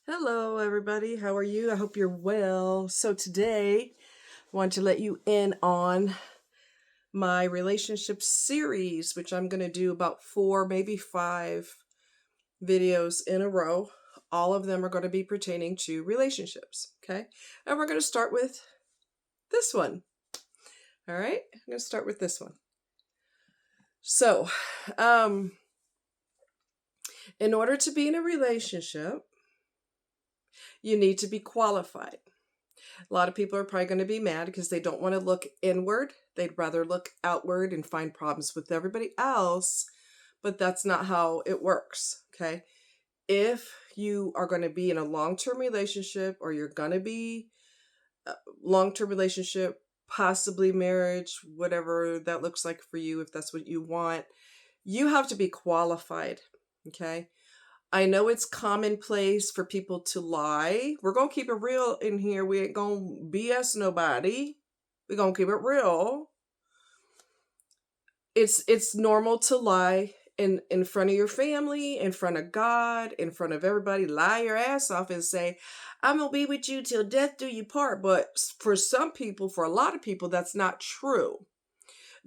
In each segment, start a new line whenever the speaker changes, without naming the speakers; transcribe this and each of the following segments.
Hello, everybody. How are you? I hope you're well. So, today, I want to let you in on my relationship series, which I'm going to do about 4, maybe 5 videos in a row. All of them are going to be pertaining to relationships. Okay. And we're going to start with this one. All right. I'm going to start with this one. So, um, in order to be in a relationship, you need to be qualified. A lot of people are probably going to be mad because they don't want to look inward. They'd rather look outward and find problems with everybody else, but that's not how it works. Okay. If you are going to be in a long-term relationship, or you're going to be a long-term relationship, possibly marriage, whatever that looks like for you, if that's what you want, you have to be qualified. Okay. I know it's commonplace for people to lie. We're going to keep it real in here. We ain't going to BS nobody. We're going to keep it real. It's normal to lie in front of your family, in front of God, in front of everybody. Lie your ass off and say, I'm going to be with you till death do you part. But for some people, for a lot of people, that's not true.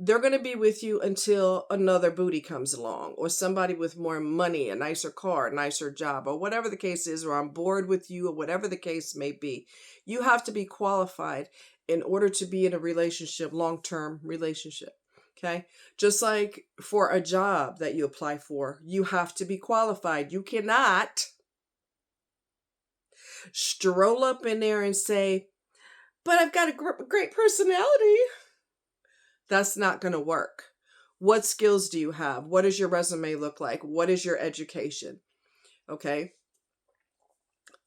They're going to be with you until another booty comes along, or somebody with more money, a nicer car, a nicer job, or whatever the case is, or on board with you, or whatever the case may be. You have to be qualified in order to be in a relationship, long-term relationship. Okay. Just like for a job that you apply for, you have to be qualified. You cannot stroll up in there and say, but I've got a great personality. That's not going to work. What skills do you have? What does your resume look like? What is your education? Okay.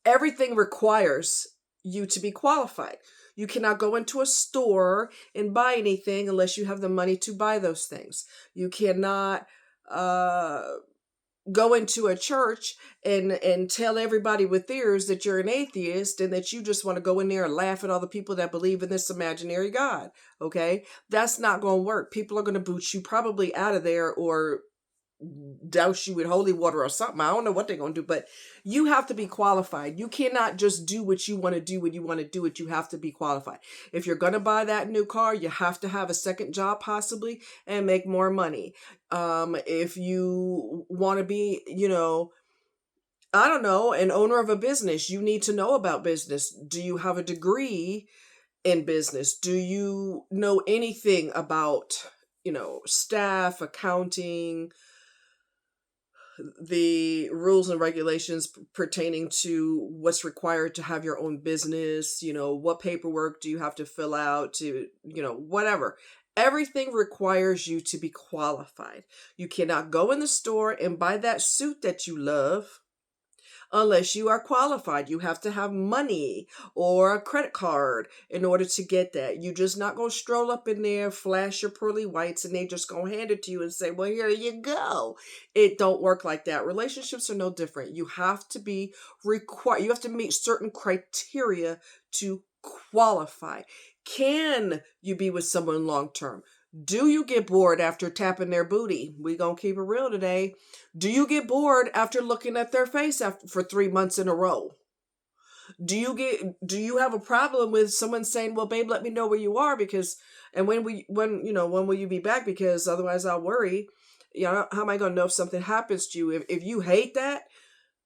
Everything requires you to be qualified. You cannot go into a store and buy anything unless you have the money to buy those things. You cannot go into a church and tell everybody with ears that you're an atheist and that you just want to go in there and laugh at all the people that believe in this imaginary God. Okay. That's not going to work. People are going to boot you probably out of there, or douse you with holy water or something. I don't know what they're going to do, but you have to be qualified. You cannot just do what you want to do when you want to do it. You have to be qualified. If you're going to buy that new car, you have to have a second job possibly and make more money. If you want to be, I don't know, an owner of a business, you need to know about business. Do you have a degree in business? Do you know anything about, staff, accounting, the rules and regulations pertaining to what's required to have your own business? What paperwork do you have to fill out to, whatever. Everything requires you to be qualified. You cannot go in the store and buy that suit that you love unless you are qualified. You have to have money or a credit card in order to get that. You just not going to stroll up in there, flash your pearly whites, and they just going to hand it to you and say, well, here you go. It don't work like that. Relationships are no different. You have to be required. You have to meet certain criteria to qualify. Can you be with someone long term? Do you get bored after tapping their booty? We gonna keep it real today. Do you get bored after looking at their face for 3 months in a row? Do you have a problem with someone saying, well, babe, let me know where you are, because, and when will you be back? Because otherwise I'll worry. How am I going to know if something happens to you? If you hate that,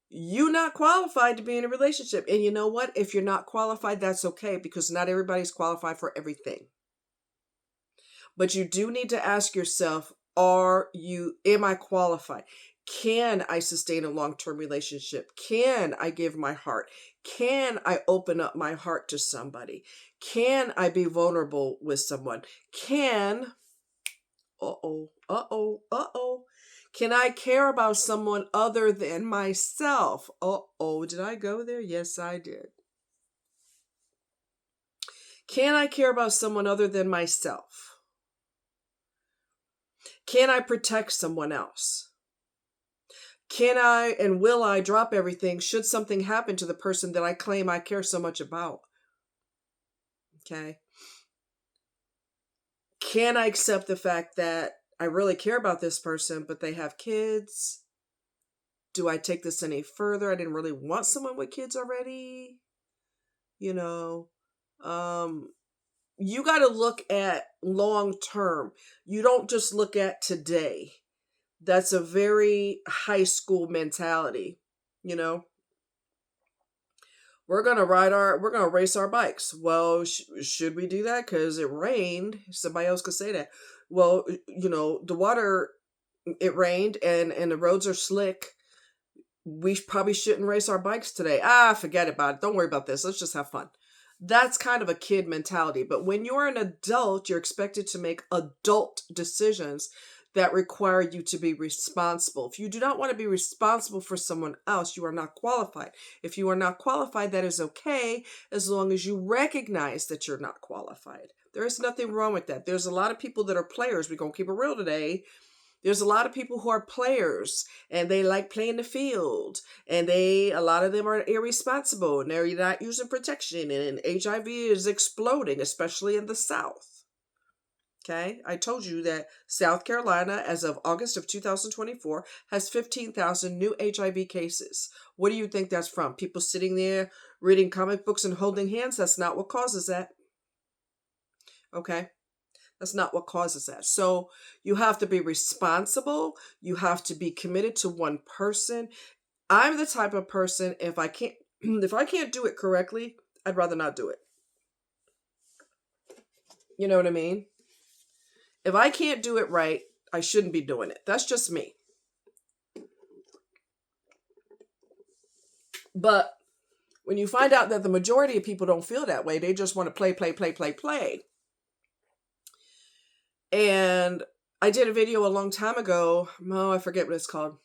you're not qualified to be in a relationship. And you know what? If you're not qualified, that's okay, because not everybody's qualified for everything. But you do need to ask yourself, am I qualified? Can I sustain a long-term relationship? Can I give my heart? Can I open up my heart to somebody? Can I be vulnerable with someone? Can can I care about someone other than myself? Did I go there? Yes, I did. Can I care about someone other than myself? Can I protect someone else? Can I and will I drop everything should something happen to the person that I claim I care so much about? Okay. Can I accept the fact that I really care about this person, but they have kids, Do I take this any further? I didn't really want someone with kids already. You know, um, you got to look at long term. You don't just look at today. That's a very high school mentality. You know, we're gonna race our bikes. Well, should we do that? Because it rained. Somebody else could say that. Well, the water, it rained and the roads are slick. We probably shouldn't race our bikes today. Forget about it. Don't worry about this. Let's just have fun. That's kind of a kid mentality. But when you're an adult, you're expected to make adult decisions that require you to be responsible. If you do not want to be responsible for someone else, you are not qualified. If you are not qualified, that is okay, as long as you recognize that you're not qualified. There is nothing wrong with that. There's a lot of people that are players. We're going to keep it real today. There's a lot of people who are players and they like playing the field, and a lot of them are irresponsible and they're not using protection, and HIV is exploding, especially in the South. Okay, I told you that South Carolina, as of August of 2024, has 15,000 new HIV cases. What do you think that's from? People sitting there reading comic books and holding hands? That's not what causes that. Okay, that's not what causes that. So you have to be responsible. You have to be committed to one person. I'm the type of person, if I can't if I can't do it correctly, I'd rather not do it. You know what I mean? If I can't do it right, I shouldn't be doing it. That's just me. But when you find out that the majority of people don't feel that way, they just want to play, play, play, play, play. And I did a video a long time ago. Oh, I forget what it's called.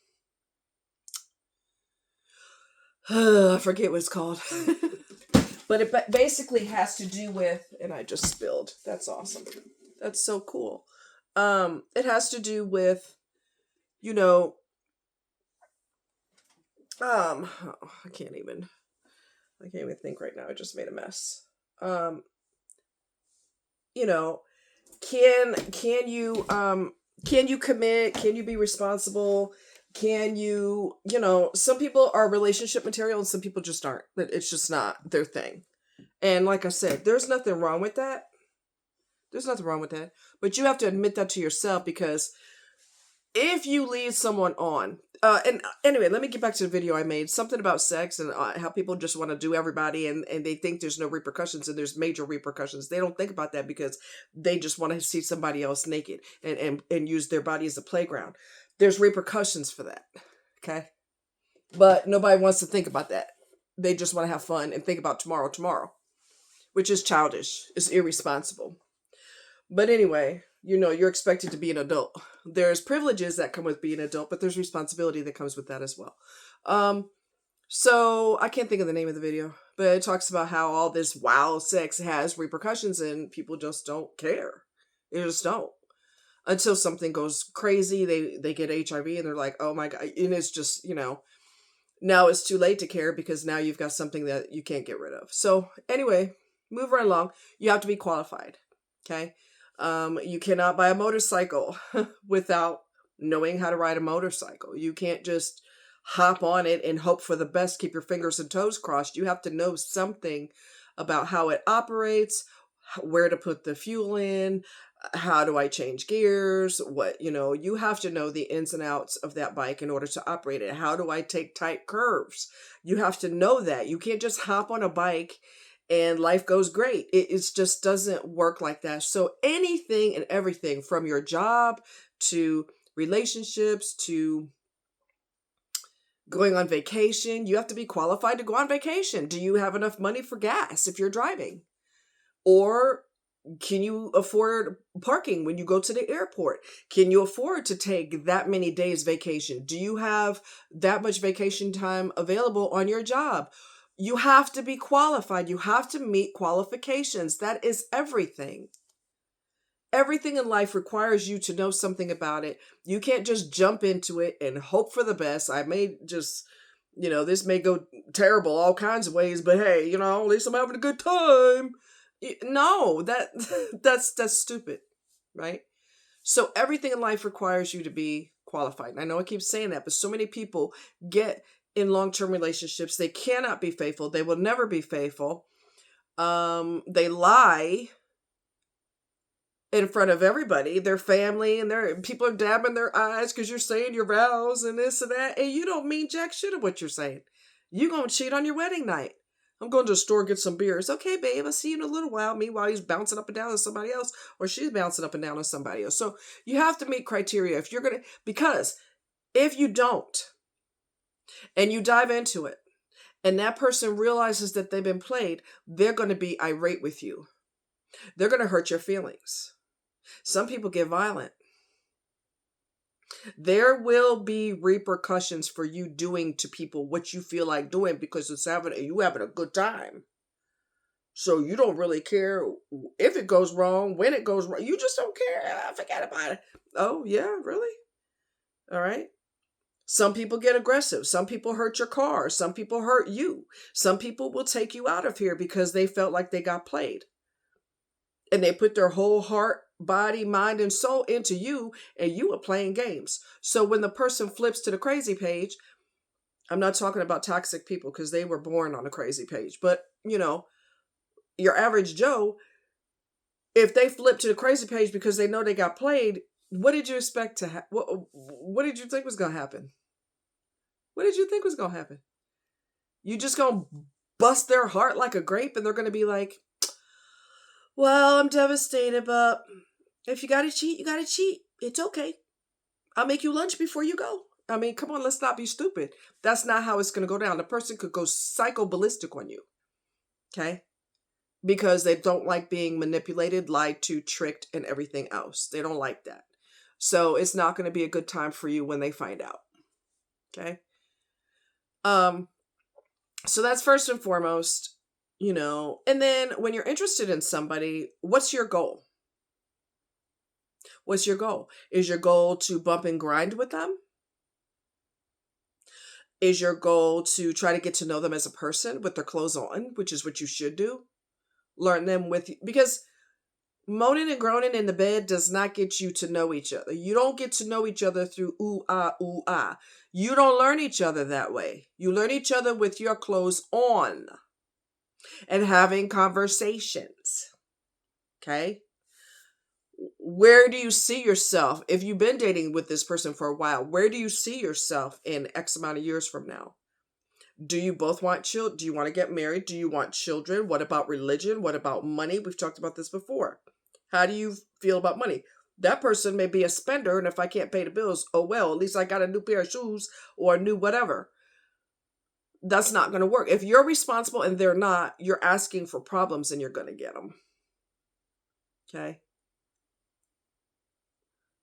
I forget what it's called. But it basically has to do with, and I just spilled. That's awesome. That's so cool. It has to do with, I can't even think right now. I just made a mess. Can you commit? Can you be responsible? Can you, some people are relationship material and some people just aren't. It's just not their thing. And like I said, there's nothing wrong with that. There's nothing wrong with that. But you have to admit that to yourself, because if you lead someone on, and anyway, let me get back to the video I made. Something about sex and how people just want to do everybody, and they think there's no repercussions, and there's major repercussions. They don't think about that because they just want to see somebody else naked and use their body as a playground. There's repercussions for that. Okay? But nobody wants to think about that. They just want to have fun and think about tomorrow, which is childish. It's irresponsible. But anyway, you're expected to be an adult. There's privileges that come with being an adult, but there's responsibility that comes with that as well. So I can't think of the name of the video, but it talks about how all this wild sex has repercussions and people just don't care. They just don't. Until something goes crazy, they get HIV and they're like, oh my God. And it's just, now it's too late to care because now you've got something that you can't get rid of. So anyway, move right along. You have to be qualified. Okay. You cannot buy a motorcycle without knowing how to ride a motorcycle. You can't just hop on it and hope for the best, keep your fingers and toes crossed. You have to know something about how it operates, where to put the fuel in, how do I change gears, you have to know the ins and outs of that bike in order to operate it. How do I take tight curves? You have to know that. You can't just hop on a bike and life goes great. It just doesn't work like that. So anything and everything, from your job to relationships to going on vacation, you have to be qualified to go on vacation. Do you have enough money for gas if you're driving? Or can you afford parking when you go to the airport? Can you afford to take that many days vacation? Do you have that much vacation time available on your job? You have to be qualified. You have to meet qualifications. That is everything. Everything in life requires you to know something about it. You can't just jump into it and hope for the best. I may just, this may go terrible all kinds of ways, but hey, at least I'm having a good time. No, that's stupid, right? So everything in life requires you to be qualified. And I know I keep saying that, but so many people get in long-term relationships. They cannot be faithful. They will never be faithful. They lie in front of everybody, their family, and their people are dabbing their eyes because you're saying your vows and this and that, and you don't mean jack shit of what you're saying. You're gonna cheat on your wedding night. I'm going to the store get some beers. Okay, babe, I'll see you in a little while. Meanwhile, he's bouncing up and down on somebody else, or she's bouncing up and down on somebody else. So you have to meet criteria if you're gonna, because if you don't, and you dive into it, and that person realizes that they've been played, they're going to be irate with you. They're going to hurt your feelings. Some people get violent. There will be repercussions for you doing to people what you feel like doing because you having a good time. So you don't really care if it goes wrong, when it goes wrong. You just don't care. Forget about it. Oh, yeah, really? All right. Some people get aggressive. Some people hurt your car. Some people hurt you. Some people will take you out of here because they felt like they got played. And they put their whole heart, body, mind, and soul into you, and you were playing games. So when the person flips to the crazy page, I'm not talking about toxic people because they were born on a crazy page. But, your average Joe, if they flip to the crazy page because they know they got played, what did you expect to happen? What did you think was going to happen? What did you think was going to happen? You just going to bust their heart like a grape and they're going to be like, well, I'm devastated, but if you got to cheat, you got to cheat. It's okay. I'll make you lunch before you go. I mean, come on, let's not be stupid. That's not how it's going to go down. The person could go psycho-ballistic on you. Okay? Because they don't like being manipulated, lied to, tricked, and everything else. They don't like that. So it's not going to be a good time for you when they find out. Okay? So that's first and foremost, and then when you're interested in somebody, what's your goal? What's your goal? Is your goal to bump and grind with them? Is your goal to try to get to know them as a person with their clothes on, which is what you should do? Learn them because moaning and groaning in the bed does not get you to know each other. You don't get to know each other through ooh, ah, ooh, ah. You don't learn each other that way. You learn each other with your clothes on and having conversations. Okay? Where do you see yourself? If you've been dating with this person for a while, where do you see yourself in X amount of years from now? Do you both want children? Do you want to get married? Do you want children? What about religion? What about money? We've talked about this before. How do you feel about money? That person may be a spender, and if I can't pay the bills, oh well, at least I got a new pair of shoes or a new whatever. That's not going to work. If you're responsible and they're not, you're asking for problems and you're going to get them. Okay?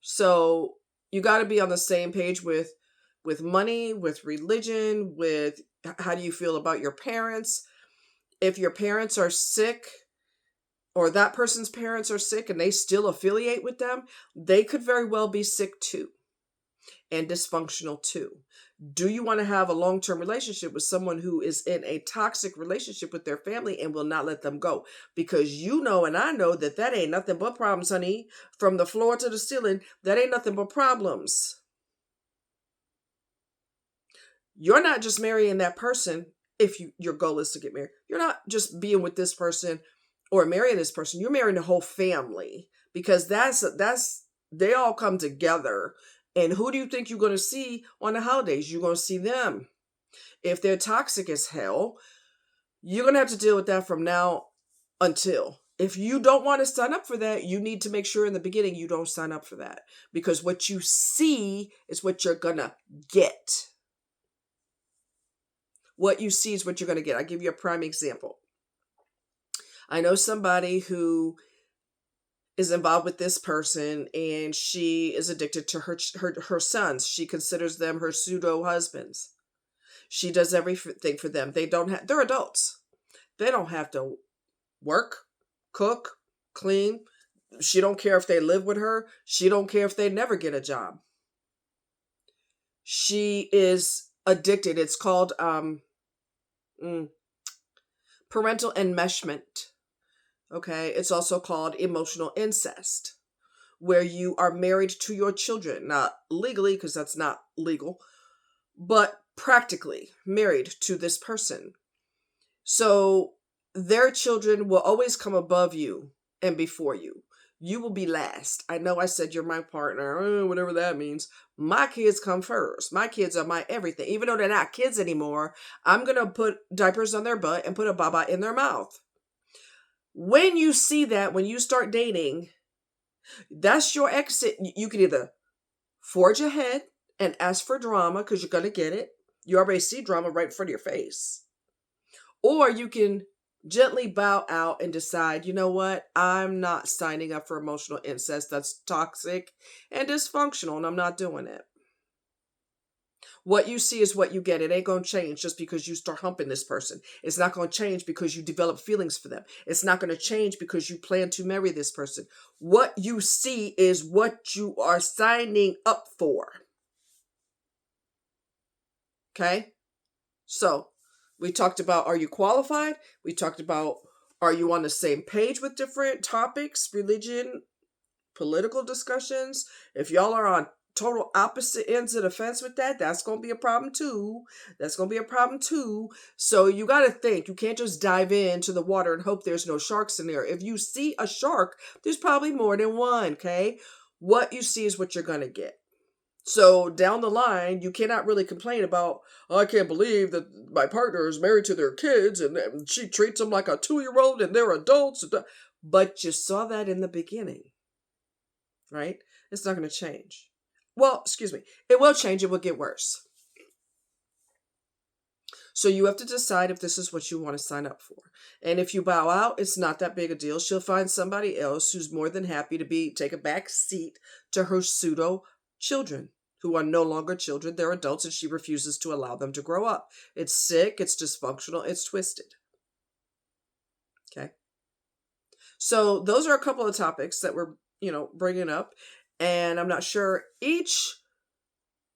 So you got to be on the same page with money, with religion, with how do you feel about your parents? If your parents are sick or that person's parents are sick and they still affiliate with them, they could very well be sick too and dysfunctional too. Do you want to have a long-term relationship with someone who is in a toxic relationship with their family and will not let them go? Because you know and I know that ain't nothing but problems, honey. From the floor to the ceiling, that ain't nothing but problems. You're not just marrying that person if your goal is to get married. You're not just being with this person or marrying this person. You're marrying the whole family because they all come together. And who do you think you're going to see on the holidays? You're going to see them. If they're toxic as hell, you're going to have to deal with that from now until. If you don't want to sign up for that, you need to make sure in the beginning you don't sign up for that. Because what you see is what you're going to get. What you see is what you're going to get. I'll give you a prime example. I know somebody who is involved with this person and she is addicted to her sons. She considers them her pseudo husbands. She does everything for them. They're adults. They don't have to work, cook, clean. She don't care if they live with her. She don't care if they never get a job. She is addicted. It's called parental enmeshment. Okay, it's also called emotional incest, where you are married to your children, not legally, because that's not legal, but practically married to this person. So their children will always come above you and before you. You will be last. I know I said you're my partner, whatever that means. My kids come first. My kids are my everything. Even though they're not kids anymore, I'm going to put diapers on their butt and put a baba in their mouth. When you see that, when you start dating, that's your exit. You can either forge ahead and ask for drama because you're going to get it. You already see drama right in front of your face. Or you can gently bow out and decide, you know what? I'm not signing up for emotional incest. That's toxic and dysfunctional, and I'm not doing it. What you see is what you get. It ain't going to change just because you start humping this person. It's not going to change because you develop feelings for them. It's not going to change because you plan to marry this person. What you see is what you are signing up for. Okay? So, we talked about, are you qualified? We talked about, are you on the same page with different topics, religion, political discussions? If y'all are on total opposite ends of the fence with that, that's going to be a problem too. That's going to be a problem too. So you got to think. You can't just dive into the water and hope there's no sharks in there. If you see a shark, there's probably more than one, okay? What you see is what you're going to get. So down the line, you cannot really complain about, oh, I can't believe that my partner is married to their kids and she treats them like a 2-year-old and they're adults. But you saw that in the beginning, right? It's not going to change. Well, excuse me. It will change. It will get worse. So you have to decide if this is what you want to sign up for. And if you bow out, it's not that big a deal. She'll find somebody else who's more than happy to take a back seat to her pseudo children who are no longer children. They're adults and she refuses to allow them to grow up. It's sick. It's dysfunctional. It's twisted. Okay. So those are a couple of topics that we're, bringing up. And I'm not sure each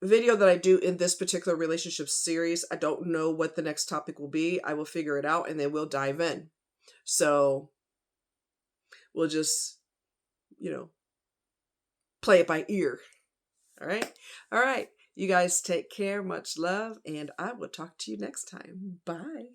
video that I do in this particular relationship series, I don't know what the next topic will be. I will figure it out and then we'll dive in. So we'll just, play it by ear. All right. All right. You guys take care. Much love. And I will talk to you next time. Bye.